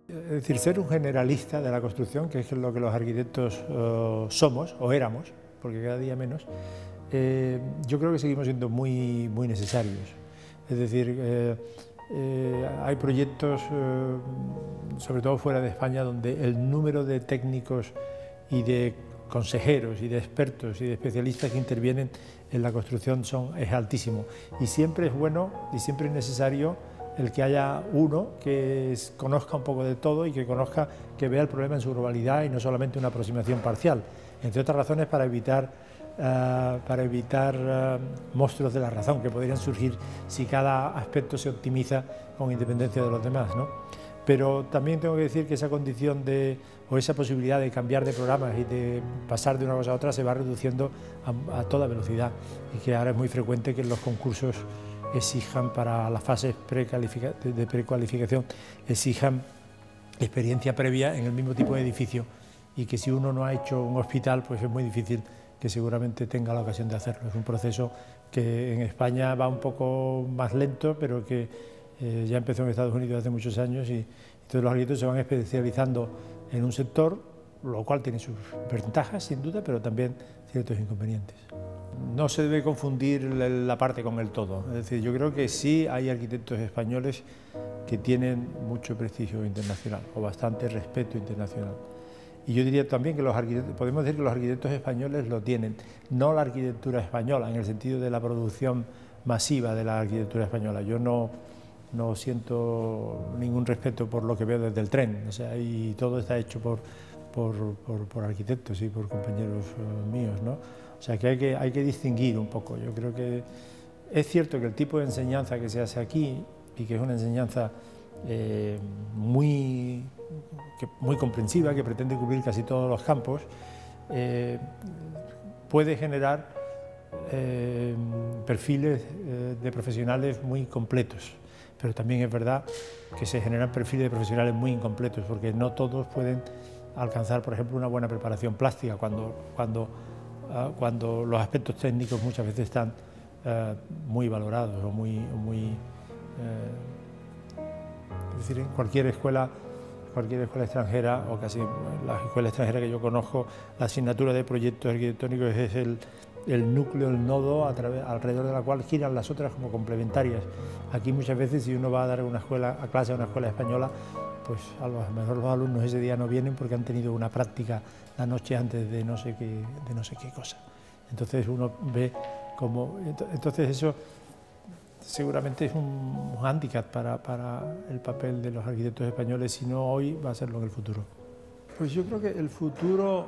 Es decir, ser un generalista de la construcción, que es lo que los arquitectos somos, o éramos, porque cada día menos, yo creo que seguimos siendo muy necesarios. Es decir, hay proyectos, sobre todo fuera de España, donde el número de técnicos y de consejeros y de expertos y de especialistas que intervienen en la construcción es altísimo. Y siempre es bueno y siempre es necesario el que haya uno que conozca un poco de todo y que vea el problema en su globalidad y no solamente una aproximación parcial, entre otras razones para evitar monstruos de la razón que podrían surgir si cada aspecto se optimiza con independencia de los demás, ¿no? Pero también tengo que decir que esa condición o esa posibilidad de cambiar de programas y de pasar de una cosa a otra se va reduciendo a toda velocidad, y que ahora es muy frecuente que en los concursos exijan para las fases de precualificación, exijan experiencia previa en el mismo tipo de edificio, y que si uno no ha hecho un hospital, pues es muy difícil que seguramente tenga la ocasión de hacerlo. Es un proceso que en España va un poco más lento, pero que ya empezó en Estados Unidos hace muchos años, y todos los arquitectos se van especializando en un sector, lo cual tiene sus ventajas sin duda, pero también ciertos inconvenientes. No se debe confundir la parte con el todo. Es decir, yo creo que sí hay arquitectos españoles que tienen mucho prestigio internacional o bastante respeto internacional. Y yo diría también que podemos decir que los arquitectos españoles lo tienen, no la arquitectura española en el sentido de la producción masiva de la arquitectura española. Yo no siento ningún respeto por lo que veo desde el tren, o sea, y todo está hecho por arquitectos y por compañeros míos, ¿no? O sea, que hay que distinguir un poco. Yo creo que es cierto que el tipo de enseñanza que se hace aquí, y que es una enseñanza muy comprensiva, que pretende cubrir casi todos los campos, puede generar perfiles de profesionales muy completos. Pero también es verdad que se generan perfiles de profesionales muy incompletos, porque no todos pueden alcanzar, por ejemplo, una buena preparación plástica, cuando los aspectos técnicos muchas veces están muy valorados es decir, en cualquier escuela extranjera, o casi las escuelas extranjeras que yo conozco, la asignatura de proyectos arquitectónicos es el núcleo, el nodo alrededor de la cual giran las otras como complementarias. Aquí muchas veces, si uno va a dar clase a una escuela española, pues a lo mejor los alumnos ese día no vienen porque han tenido una práctica la noche antes de no sé qué cosa. Entonces uno ve como... Entonces eso seguramente es un hándicap para el papel de los arquitectos españoles, si no hoy, va a serlo en el futuro. Pues yo creo que el futuro,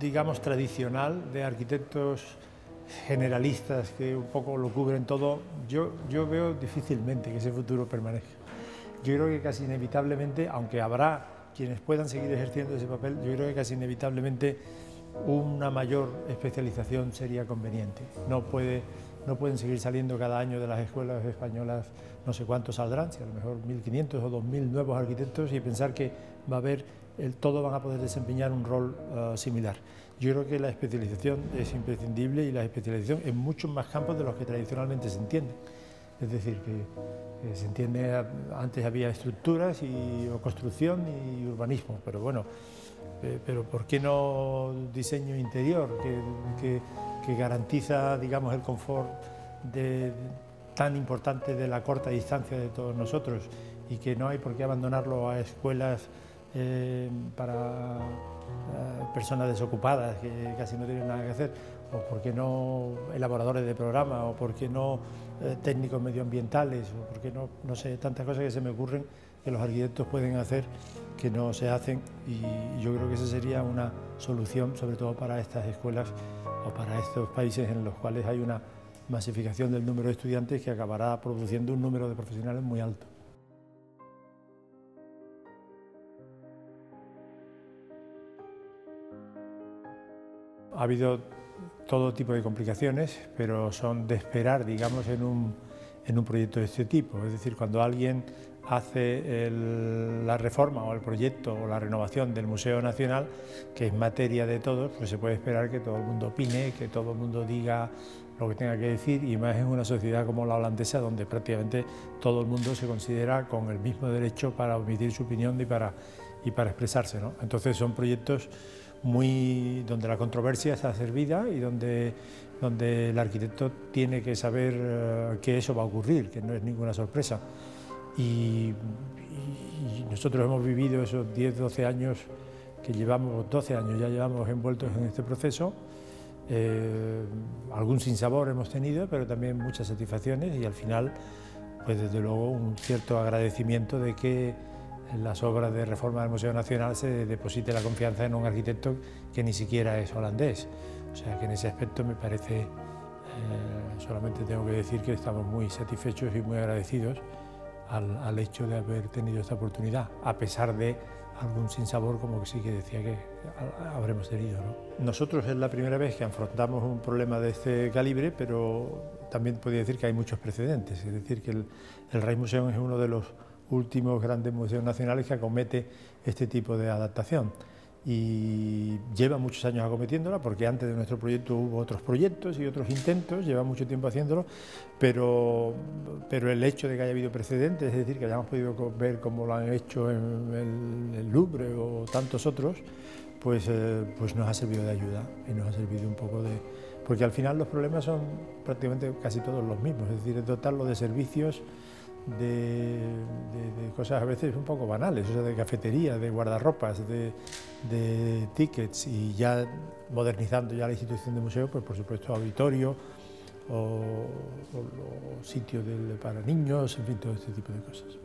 digamos, tradicional de arquitectos generalistas que un poco lo cubren todo, yo veo difícilmente que ese futuro permanezca. Yo creo que casi inevitablemente, aunque habrá quienes puedan seguir ejerciendo ese papel, yo creo que casi inevitablemente una mayor especialización sería conveniente. No pueden seguir saliendo cada año de las escuelas españolas, no sé cuántos saldrán, si a lo mejor 1.500 o 2.000 nuevos arquitectos, y pensar que va a haber, todos van a poder desempeñar un rol similar. Yo creo que la especialización es imprescindible, y la especialización en muchos más campos de los que tradicionalmente se entienden. Es decir, que se entiende, antes había estructuras o construcción y urbanismo, pero bueno, pero ¿por qué no diseño interior que garantiza, digamos, el confort tan importante de la corta distancia de todos nosotros, y que no hay por qué abandonarlo a escuelas para personas desocupadas que casi no tienen nada que hacer, o por qué no elaboradores de programa, o por qué no técnicos medioambientales, o por qué no sé, tantas cosas que se me ocurren que los arquitectos pueden hacer que no se hacen, y yo creo que esa sería una solución, sobre todo para estas escuelas o para estos países en los cuales hay una masificación del número de estudiantes que acabará produciendo un número de profesionales muy alto. Ha habido todo tipo de complicaciones, pero son de esperar, digamos, en un proyecto de este tipo. Es decir, cuando alguien hace la reforma o el proyecto o la renovación del Museo Nacional, que es materia de todos, pues se puede esperar que todo el mundo opine, que todo el mundo diga lo que tenga que decir, y más en una sociedad como la holandesa, donde prácticamente todo el mundo se considera con el mismo derecho para emitir su opinión y para expresarse, ¿no? Entonces son proyectos donde la controversia está servida y donde el arquitecto tiene que saber que eso va a ocurrir, que no es ninguna sorpresa. Y nosotros hemos vivido esos 10-12 años que llevamos, 12 años ya llevamos envueltos en este proceso. Algún sinsabor hemos tenido, pero también muchas satisfacciones, y al final, pues desde luego, un cierto agradecimiento de que en las obras de reforma del Museo Nacional se deposite la confianza en un arquitecto que ni siquiera es holandés. O sea que en ese aspecto me parece, solamente tengo que decir que estamos muy satisfechos y muy agradecidos al hecho de haber tenido esta oportunidad, a pesar de algún sinsabor, como que sí que decía que habremos tenido, ¿no? Nosotros es la primera vez que afrontamos un problema de este calibre, pero también podría decir que hay muchos precedentes. Es decir, que el Rijksmuseum es uno de los últimos grandes museos nacionales que acomete este tipo de adaptación. Y lleva muchos años acometiéndola, porque antes de nuestro proyecto hubo otros proyectos y otros intentos, lleva mucho tiempo haciéndolo, pero el hecho de que haya habido precedentes, es decir, que hayamos podido ver cómo lo han hecho en el Louvre o tantos otros, pues nos ha servido de ayuda y nos ha servido un poco de... Porque al final los problemas son prácticamente casi todos los mismos, es decir, dotarlo de servicios, de cosas a veces un poco banales, o sea, de cafetería, de guardarropas, de tickets, y ya modernizando ya la institución de museo, pues por supuesto auditorio o sitios para niños, en fin, todo este tipo de cosas.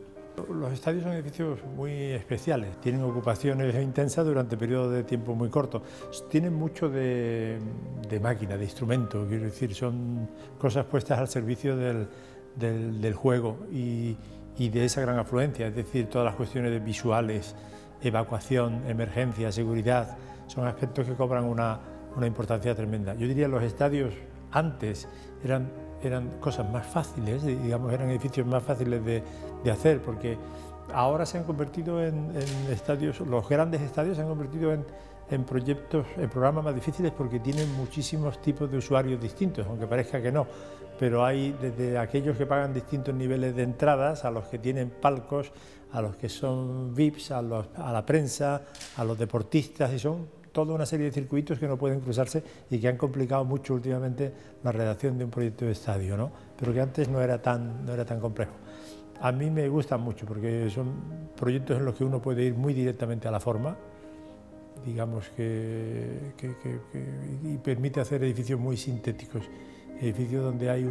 Los estadios son edificios muy especiales, tienen ocupaciones intensas durante periodos de tiempo muy cortos, tienen mucho de máquina, de instrumento, quiero decir, son cosas puestas al servicio del juego y de esa gran afluencia, es decir, todas las cuestiones de visuales, evacuación, emergencia, seguridad, son aspectos que cobran una importancia tremenda. Yo diría que los estadios antes eran cosas más fáciles, digamos, eran edificios más fáciles de hacer, porque ahora se han convertido en estadios, los grandes estadios se han convertido en proyectos, en programas más difíciles, porque tienen muchísimos tipos de usuarios distintos, aunque parezca que no, pero hay desde aquellos que pagan distintos niveles de entradas, a los que tienen palcos, a los que son VIPs, a la prensa, a los deportistas, y son toda una serie de circuitos que no pueden cruzarse y que han complicado mucho últimamente la redacción de un proyecto de estadio, ¿no? Pero que antes no era tan complejo. A mí me gustan mucho porque son proyectos en los que uno puede ir muy directamente a la forma, digamos y permite hacer edificios muy sintéticos, edificios donde hay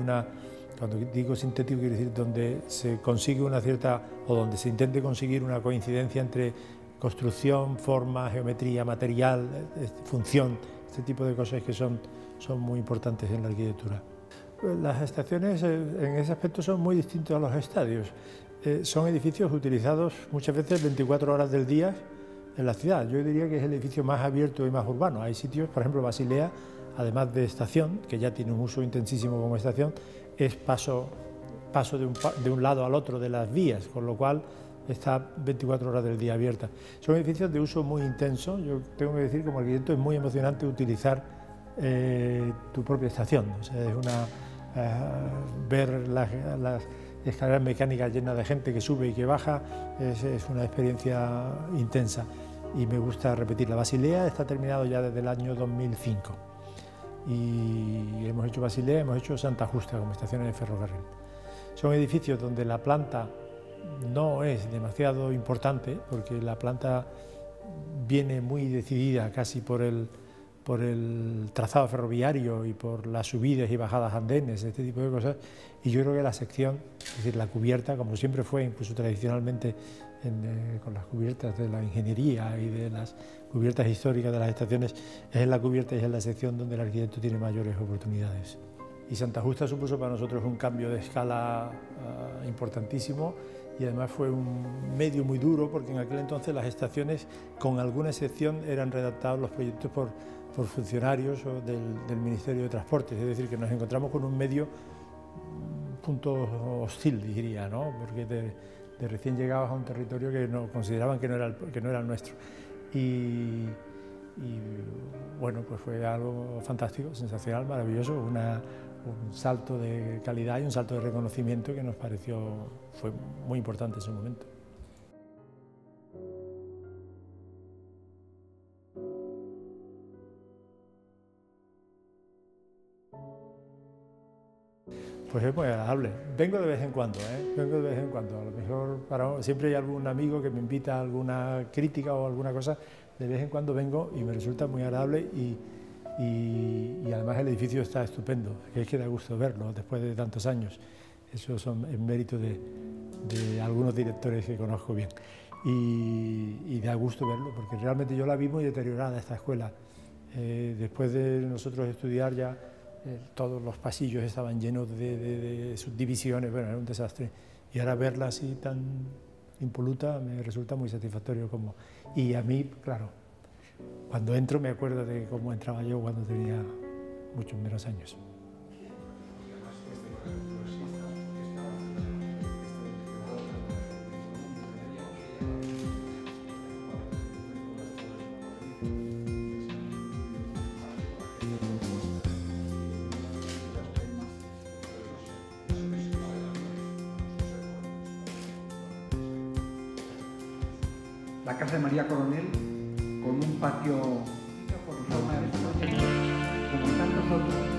cuando digo sintético quiero decir donde se consigue una cierta, o donde se intente conseguir una coincidencia entre construcción, forma, geometría, material, función, este tipo de cosas que son muy importantes en la arquitectura. Las estaciones en ese aspecto son muy distintos a los estadios. Son edificios utilizados muchas veces 24 horas del día en la ciudad. Yo diría que es el edificio más abierto y más urbano. Hay sitios, por ejemplo, Basilea, además de estación, que ya tiene un uso intensísimo como estación, es paso de un lado al otro de las vías, con lo cual está 24 horas del día abierta. Son edificios de uso muy intenso. Yo tengo que decir, como arquitecto, es muy emocionante utilizar tu propia estación. O sea, es ver las escaleras mecánicas llenas de gente que sube y que baja, es una experiencia intensa y me gusta repetirla. Basilea está terminado ya desde el año 2005 y hemos hecho Basilea, hemos hecho Santa Justa como estaciones de ferrocarril. Son edificios donde la planta no es demasiado importante, porque la planta viene muy decidida casi por el trazado ferroviario y por las subidas y bajadas andenes, este tipo de cosas, y yo creo que la sección, es decir, la cubierta, como siempre fue incluso tradicionalmente con las cubiertas de la ingeniería y de las cubiertas históricas de las estaciones, es en la cubierta y es en la sección donde el arquitecto tiene mayores oportunidades. Y Santa Justa supuso para nosotros un cambio de escala importantísimo, y además fue un medio muy duro, porque en aquel entonces las estaciones, con alguna excepción, eran redactados los proyectos por funcionarios del Ministerio de Transportes, es decir, que nos encontramos con un medio punto hostil, diría, ¿no? Porque de recién llegados a un territorio que no consideraban que no era el nuestro. Y bueno, pues fue algo fantástico, sensacional, maravilloso, un salto de calidad y un salto de reconocimiento que nos pareció, fue muy importante en ese momento. Pues es muy agradable. Vengo de vez en cuando, vengo de vez en cuando. A lo mejor siempre hay algún amigo que me invita a alguna crítica o alguna cosa. De vez en cuando vengo y me resulta muy agradable y además el edificio está estupendo, que es que da gusto verlo después de tantos años. Eso son en mérito de algunos directores que conozco bien. Y da gusto verlo, porque realmente yo la vi muy deteriorada esta escuela. Después de nosotros estudiar ya, todos los pasillos estaban llenos de subdivisiones, bueno, era un desastre. Y ahora verla así tan impoluta me resulta muy satisfactorio. Y a mí, claro, cuando entro me acuerdo de cómo entraba yo cuando tenía muchos menos años. La casa de María Coronel, con un patio como tantos otros.